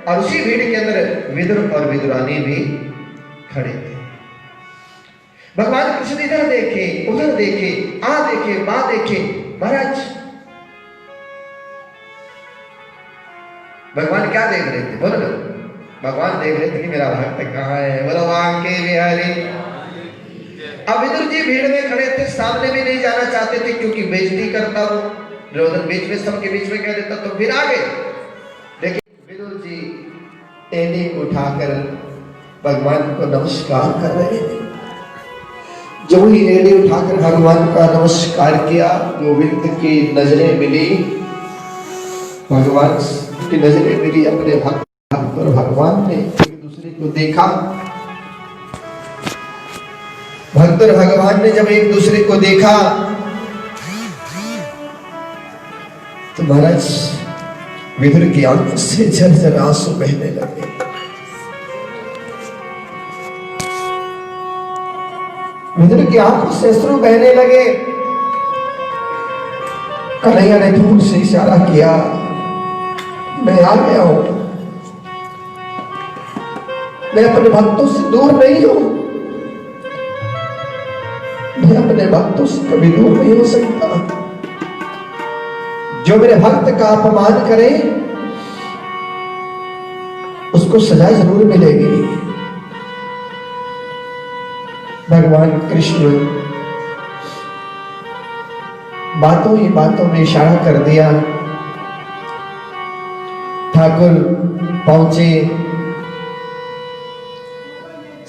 और उसी भीड़ के अंदर विदुर और विदुरानी भी खड़े थे। भगवान कृष्ण इधर देखे, उधर देखे, आ देखे, बा देखे। महाराज भगवान क्या देख रहे थे? बोलो ना। भगवान देख रहे थे कि मेरा भक्त कहाँ है। बोलो वांके बिहारी। अब विदुर जी भीड़ में खड़े थे, सामने भी नहीं जाना चाहते थे क्योंकि बेइज्जती करता वो। दुर्योधन बीच में, सबके बीच में कह देता तो फिर आगे। लेकिन विदुर जी टेनी उठाकर भगवान को नमस्कार कर रहे थे। जब ही एड़ी उठाकर भगवान का नमस्कार किया, गोविंद की नजरें मिली, भगवान की नजरें मिली अपने भक्त पर। भगवान ने एक दूसरे को देखा। भक्त और भगवान ने जब एक दूसरे को देखा तो महाराज विदुर की आंखों से झरझर आंसू बहने लगे। विदुर की आंखों से अश्रु बहने लगे। कन्हैया ने दूर से इशारा किया, मैं आ गया हूं, मैं अपने भक्तों से दूर नहीं हूं, मैं अपने भक्तों से कभी दूर नहीं हो सकता। जो मेरे भक्त का अपमान करे उसको सजा जरूर मिलेगी। भगवान कृष्ण बातों ही बातों में इशारा कर दिया। ठाकुर पहुंचे,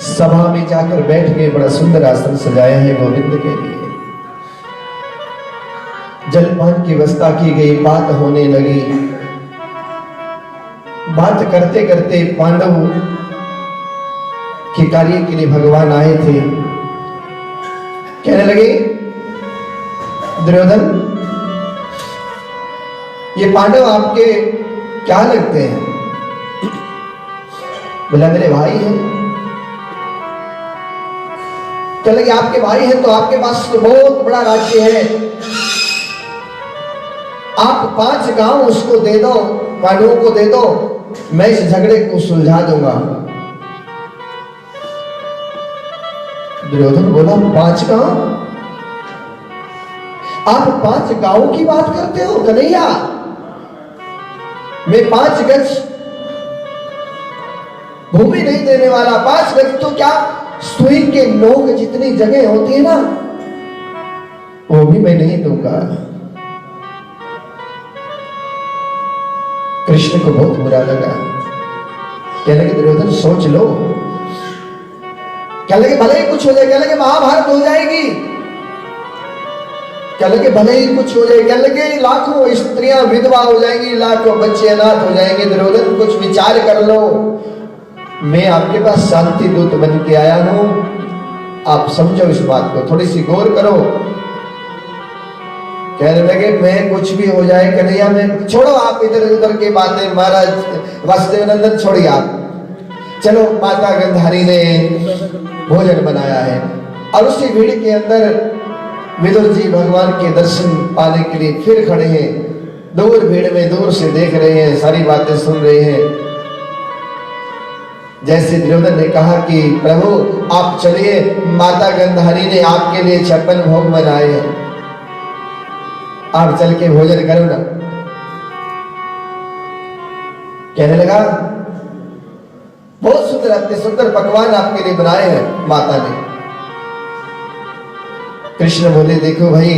सभा में जाकर बैठ गए। बड़ा सुंदर आसन सजाया है गोविंद के लिए। जलपान की व्यवस्था की गई, बात होने लगी। बात करते करते पांडव के कार्य के लिए भगवान आए थे। कहने लगे, दुर्योधन ये पांडव आपके क्या लगते हैं? बोला मेरे भाई हैं। कहने लगे आपके भाई हैं तो आपके पास तो बहुत बड़ा राज्य है, आप 5 गांव उसको दे दो, पांडवों को दे दो, मैं इस झगड़े को सुलझा दूंगा। दुर्योधन बोला 5 गांव? आप 5 गांवों की बात करते हो कन्हैया? मैं 5 गज भूमि नहीं देने वाला। 5 गज तो क्या, सुई के नोक जितनी जगह होती है ना, वो भी मैं नहीं दूंगा। कृष्ण को बहुत बुरा लगा। कहने लगे दुर्योधन सोच लो। कहने लगे भले ही कुछ हो जाए, कहने लगे महाभारत हो जाएगी, कहने लगे भले ही कुछ हो जाए, कहने लगे लाखों स्त्रियां विधवा हो जाएंगी, लाखों बच्चे अनाथ हो जाएंगे। दुर्योधन कुछ विचार कर लो, मैं आपके पास शांति दूत बन के आया हूं, आप समझो इस बात को, थोड़ी सी गौर करो। कहने लगे मैं कुछ भी हो जाए कन्हैया, मैं छोड़ो आप इधर उधर की बातें, महाराज वासुदेव नंदन छोड़िए आप, चलो माता गंधारी ने भोजन बनाया है। और उसी भीड़ के अंदर विदुर जी भगवान के दर्शन पाने के लिए फिर खड़े हैं। दूर भीड़ में दूर से देख रहे हैं, सारी बातें सुन रहे हैं। जैसे दुर्योधन ने कहा कि प्रभु आप चलिए, माता गंधारी ने आपके लिए 56 भोग बनाए हैं, आप चल के भोजन करो ना। कहने लगा बहुत सुंदर, अति सुंदर पकवान आपके लिए बनाए हैं माता ने। कृष्ण बोले देखो भाई,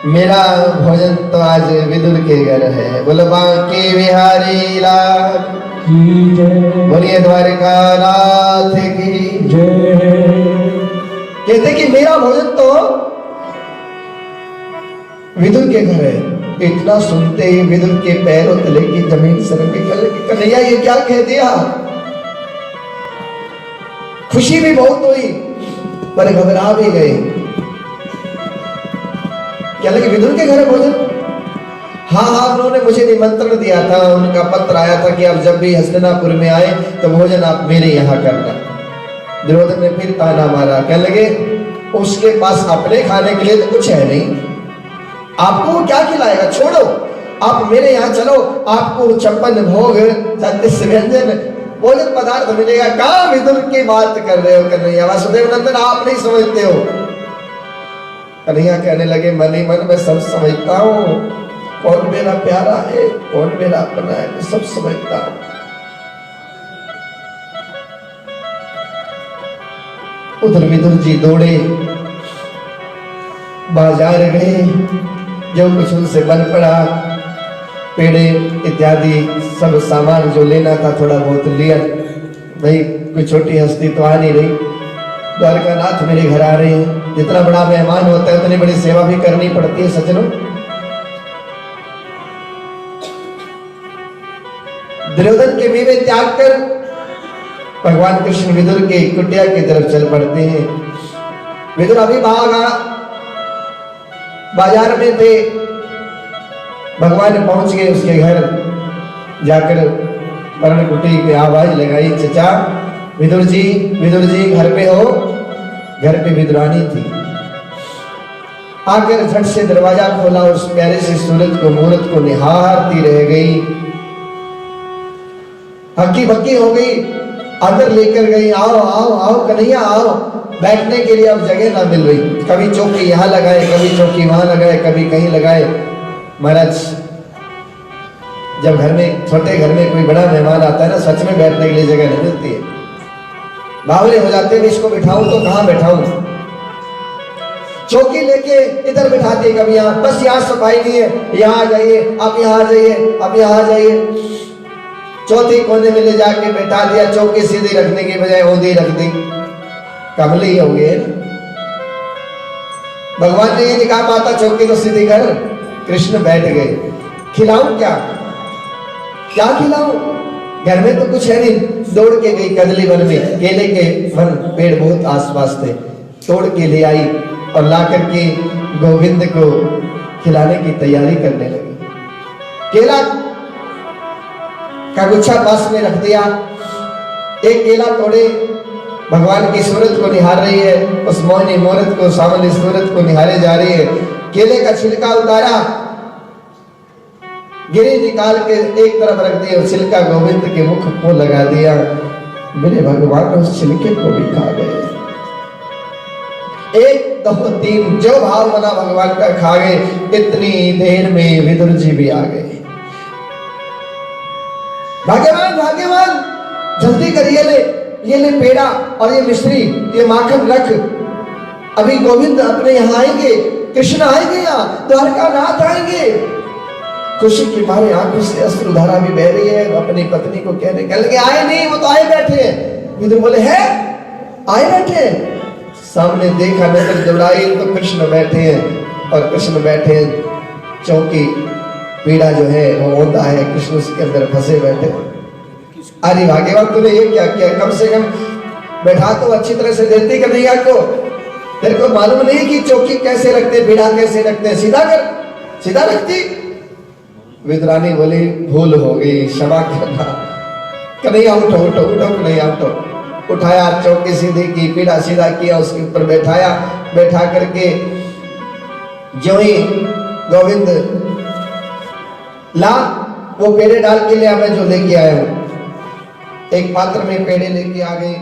मेरा भोजन तो आज विदुर के घर है। बोलो बांके बिहारी लाल की जय, बोलिए द्वारका नाथ की जय। कहते कि मेरा भोजन तो विदुर के घर है। इतना सुनते ही विदुर के पैरों तले की जमीन सरक गई। कन्हैया ये क्या कह दिया? खुशी भी बहुत हुई पर घबरा भी गए। क्या लगे विदुर के घर है भोजन? हाँ, उन्होंने मुझे निमंत्रण दिया था, उनका पत्र आया था कि आप जब भी हस्तिनापुर में आए तो भोजन आप मेरे यहाँ करना। दुर्योधन ने फिर ताना मारा। क्या लगे उसके पास अपने खाने के लिए तो कुछ है नहीं, आपको वो क्या खिलाएगा, छोड़ो। आप मेरे यहाँ चलो, आपको 56 भोग 36 व्यंजन भोजन पदार्थ मिलेगा। कहाँ विदुर की बात कर रहे हो कन्हैया? वासुदेव नंदन आप नहीं समझते हो। कन्हैया कहने लगे, मन ही मन में सब समझता हूँ, कौन मेरा प्यारा है, कौन मेरा अपना है, मैं सब समझता हूँ। उधर विदुर जी दौड़े, बाजार गए, जो कुछ उनसे बन पड़ा, पेड़े इत्यादि सब सामान जो लेना था थोड़ा बहुत लिया। भाई कोई छोटी हस्ती तो आ नहीं रही, द्वारकानाथ मेरे घर आ रहे हैं। जितना बड़ा मेहमान होता है उतनी बड़ी सेवा भी करनी पड़ती है सज्जनों। दुर्योधन के बीवे त्याग कर भगवान कृष्ण विदुर के कुटिया की तरफ चल पड़ते हैं। विदुर अभी भागा, बाजार में थे, भगवान पहुंच गए उसके घर। जाकर पर्ण कुटी की आवाज लगाई, चचा विदुर जी घर पे हो? घर पे विदुरानी थी। आकर झट से दरवाजा खोला, उस प्यारे से सूरत को, मूरत को निहारती रह गई, हक्की बक्की हो गई, अंदर लेकर गई। आओ आओ आओ कन्हैया आओ। बैठने के लिए अब जगह ना मिल रही, कभी चौकी यहाँ लगाए, कभी चौकी वहां लगाए, कभी कहीं लगाए। महाराज जब घर में, छोटे घर में कोई बड़ा मेहमान आता है ना, सच में बैठने के लिए जगह नहीं मिलती है। बावले हो जाते हैं, इसको बिठाऊं तो कहां बिठाऊं। चौकी लेके इधर बिठाते, कभी यहाँ, बस यहाँ सफाई नहीं है, यहाँ आ जाइए, आप यहाँ आ जाइए, आप यहाँ आ जाइए। चौथी कोने में ले जाके बैठा दिया, चौकी सीधी रखने की बजाय औंधी रख दी। कमली हो गए। भगवान ने ये नहीं कहा माता चौकी तो सीधी कर। कृष्ण बैठ गए। खिलाऊं क्या? क्या खिलाऊं? घर में तो कुछ है नहीं। दौड़ के गई कदली वन में, केले के वन पेड़ बहुत आसपास थे, तोड़ के ले आई और ला करके गोविंद को खिलाने की तैयारी करने लगी। केला का गुच्छा पास में रख दिया, एक केला तोड़े, भगवान की सूरत को निहार रही है, उस मोहनी मूरत को, सामने सूरत को निहारे जा रही है। केले का छिलका उतारा, गिरी निकाल के एक तरफ रख दिया, और छिलका गोविंद के मुख को लगा दिया। मेरे भगवान उस छिलके को भी खा गए। 1 2 3 जो भाव बना भगवान का खा गए। इतनी देर में विदुर जी भी आ गए। भाग्यवान भाग्यवान, जल्दी कर, ये ले पेड़ा और ये मिश्री, ये माखन रख, अभी गोविंद अपने यहाँ आएंगे, कृष्ण आएंगे, यहाँ द्वारका नाथ आएंगे। खुशी की मारे आंखों से अश्रुधारा भी बह रही है। अपनी पत्नी को कहने लगे, आए नहीं, वो तो आए बैठे हैं। विदुर बोले, है आए बैठे? सामने देखा, नजर दौड़ाई तो कृष्ण बैठे हैं, और कृष्ण बैठे हैं, चौकी पीड़ा जो है वो औंधा है, कृष्ण उसके अंदर फंसे बैठे। अरे भाग्यवान तूने ये क्या किया? कम से कम बैठा तो अच्छी तरह से देती कन्हैया को। तेरे को मालूम नहीं कि चौकी कैसे रखते, पीड़ा कैसे रखते? सीधा कर, सीधा रखती। विदुरानी बोली, भूल हो गई, क्षमा करना। कन्हैया उठो उठो उठो, कन्हैया उठो। उठाया, चौकी सीधी की, पीड़ा सीधा किया, उसके ऊपर बैठाया। बैठा करके जो ही गोविंद ला वो पेड़े डाल के लिया, मैं जो लेके आया हूं। एक पात्र में पेड़े लेके आ गए।